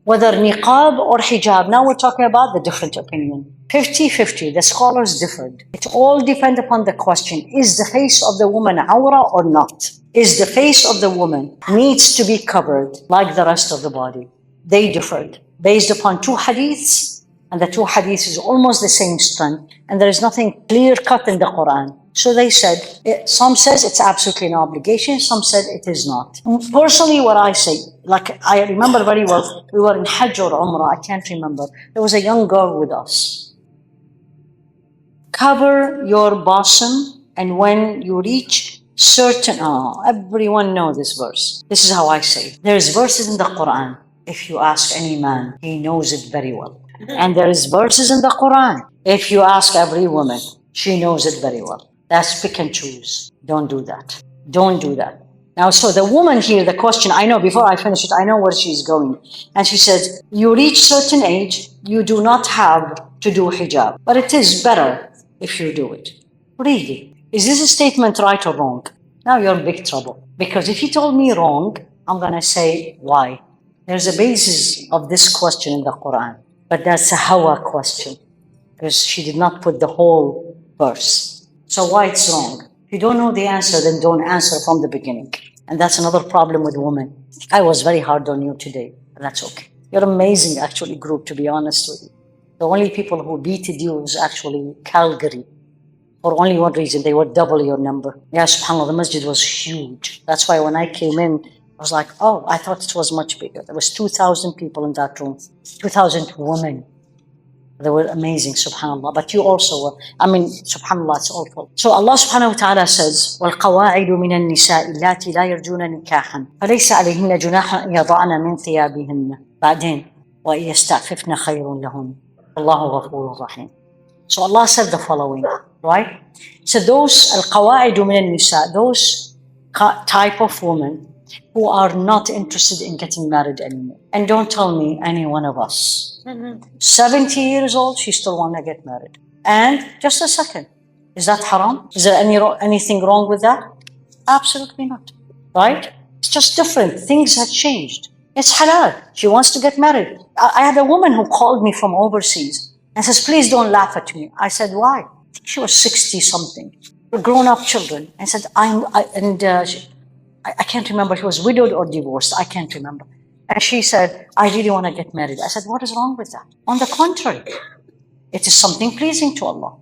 Whether niqab or hijab, now we're talking about the different opinion. 50-50, the scholars differed. It all depends upon the question, is the face of the woman awra or not? Is the face of the woman needs to be covered like the rest of the body? They differed based upon two hadiths, and the two hadiths is almost the same strength, and there is nothing clear cut in the Qur'an. So they said, some says it's absolutely an obligation, some said it is not. Personally, what I say, like I remember very well, we were in Hajj or Umrah, I can't remember. There was a young girl with us. Cover your bosom, and when you reach certain, everyone knows this verse. This is how I say it. There's verses in the Qur'an. If you ask any man, he knows it very well. And there is verses in the Qur'an. If you ask every woman, she knows it very well. That's pick and choose. Don't do that. Don't do that. Now, so the woman here, the question, I know before I finish it, I know where she's going. And she says, you reach certain age, you do not have to do hijab. But it is better if you do it. Really? Is this a statement right or wrong? Now you're in big trouble. Because if you told me wrong, I'm going to say why. There's a basis of this question in the Quran. But that's a hawa question. Because she did not put the whole verse. So why it's wrong? If you don't know the answer, then don't answer from the beginning. And that's another problem with women. I was very hard on you today, but that's okay. You're amazing, actually, group, to be honest with you. The only people who beated you was actually Calgary. For only one reason, they would double your number. Yeah, subhanAllah, the masjid was huge. That's why when I came in, I was like, oh, I thought it was much bigger. There was 2,000 people in that room, 2,000 women. They were amazing, subhanAllah. But you also were, subhanAllah, it's awful. So Allah subhanahu wa ta'ala says, وَالْقَوَاعِدُ مِنَ النِّسَاءِ اللَّاتِي لَا يَرْجُونَ نِكَاحًا فَلَيْسَ عَلَيْهِنَّ جُنَاحٌ أَن يَضَعْنَ مِنْ ثِيَابِهِنَّ بعدين وَإِنْ يَسْتَعْفِفْنَ خَيْرٌ لَهُنَّ وَاللَّهُ غَفُورٌ رَحِيمٌ. So Allah said the following, right? So those الْقَوَاعِدُ مِنَ النِّسَاء, those type of women who are not interested in getting married anymore. And don't tell me any one of us. 70 years old, she still want to get married. And just a second, is that haram? Is there anything wrong with that? Absolutely not, right? It's just different. Things have changed. It's halal. She wants to get married. I had a woman who called me from overseas and says, please don't laugh at me. I said, why? I think she was 60 something. Grown-up children. And said, I can't remember, she was widowed or divorced, I can't remember. And she said, I really want to get married. I said, what is wrong with that? On the contrary, it is something pleasing to Allah.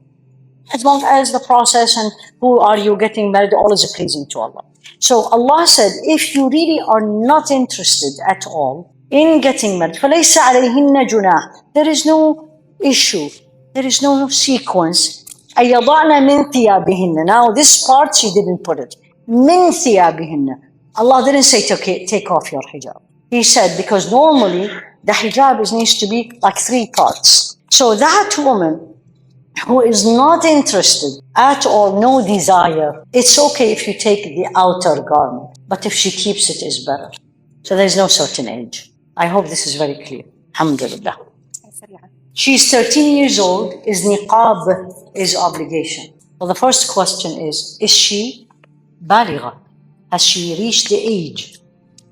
As long as the process and who are you getting married, all is pleasing to Allah. So Allah said, if you really are not interested at all in getting married, فَلَيْسَ عَلَيْهِنَّ جُنَاحٌ, there is no issue, there is no sequence. أَيَضَعْنَ مِنْ ثِيَابِهِنَّ. Now this part she didn't put it. مِنْ ثِيَابِهِنَّ. Allah didn't say take off your hijab. He said, because normally the hijab needs to be like 3 parts. So that woman who is not interested at all, no desire, it's okay if you take the outer garment. But if she keeps it, is better. So there's no certain age. I hope this is very clear. Alhamdulillah. She's 13 years old. Is niqab is obligation? Well, the first question is she baligha? Has she reached the age?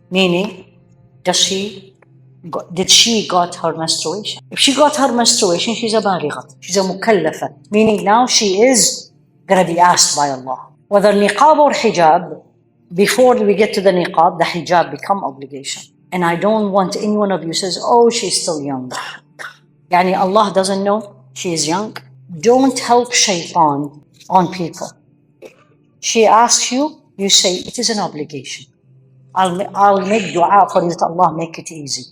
Meaning, did she got her menstruation? If she got her menstruation, she's a baligha. She's a mukallafa. Meaning now she is going to be asked by Allah. Whether niqab or hijab, before we get to the niqab, the hijab become obligation. And I don't want any one of you says, oh, she's still young. Yani Allah doesn't know she is young. Don't help shaitan on people. She asks you, you say, it is an obligation. I'll make dua for you that Allah make it easy.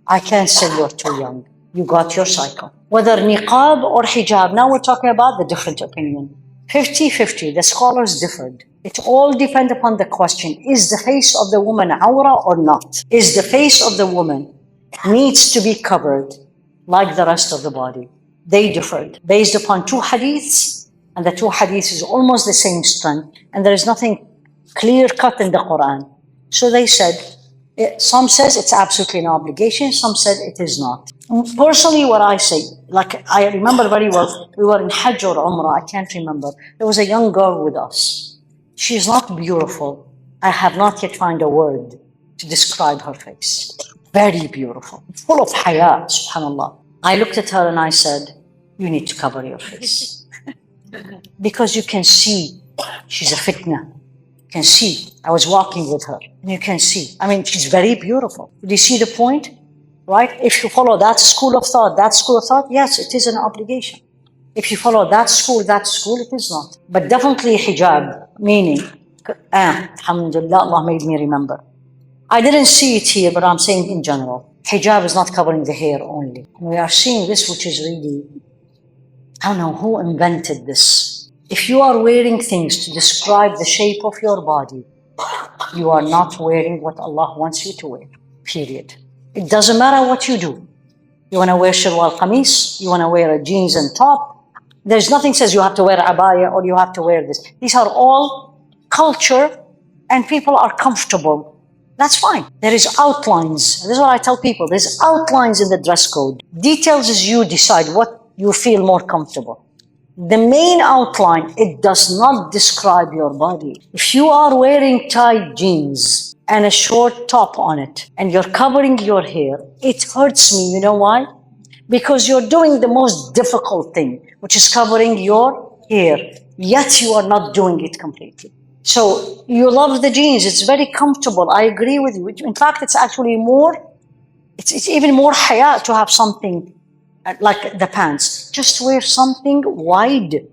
I can't say you're too young. You got your cycle. Whether niqab or hijab, now we're talking about the different opinion. 50-50, the scholars differed. It all depends upon the question, is the face of the woman awra or not? Is the face of the woman needs to be covered like the rest of the body? They differed based upon 2 hadiths, and the 2 hadiths is almost the same strength, and there is nothing clear cut in the Qur'an. So they said, some says it's absolutely an obligation, some said it is not. Personally, what I say, like I remember very well, we were in Hajj or Umrah, I can't remember. There was a young girl with us. She's not beautiful. I have not yet found a word to describe her face. very beautiful, full of haya, subhanallah. I looked at her and I said, you need to cover your face. Because you can see she's a fitna. You can see. I was walking with her and you can see. I mean, she's very beautiful. Do you see the point? Right? If you follow that school of thought, yes, it is an obligation. If you follow that school, it is not. But definitely hijab, meaning, alhamdulillah, Allah made me remember. I didn't see it here, but I'm saying in general. Hijab is not covering the hair only. We are seeing this, which is really, I don't know who invented this. If you are wearing things to describe the shape of your body, you are not wearing what Allah wants you to wear, period. It doesn't matter what you do. You want to wear shalwar qamis, you want to wear a jeans and top. There's nothing says you have to wear abaya or you have to wear this. These are all culture and people are comfortable. That's fine. There is outlines. This is what I tell people. There's outlines in the dress code. Details is you decide what you feel more comfortable. The main outline, it does not describe your body. If you are wearing tight jeans and a short top on it and you're covering your hair, it hurts me. You know why? Because you're doing the most difficult thing, which is covering your hair, yet you are not doing it completely. So you love the jeans, it's very comfortable, I agree with you. In fact, it's actually more, it's even more haya to have something like the pants. Just wear something wide.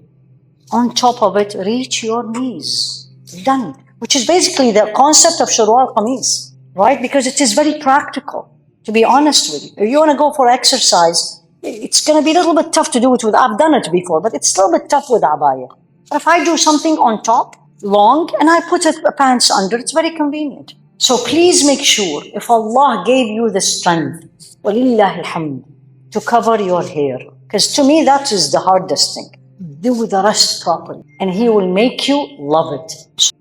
On top of it, reach your knees. Done. Which is basically the concept of shalwar qamis, right? Because it is very practical, to be honest with you. If you want to go for exercise, it's going to be a little bit tough to do it with, I've done it before, but it's a little bit tough with abaya. But if I do something on top, long, and I put a pants under, it's very convenient. So please make sure, if Allah gave you the strength, walillahi alhamd, to cover your hair, because to me that is the hardest thing. Do the rest properly, and He will make you love it.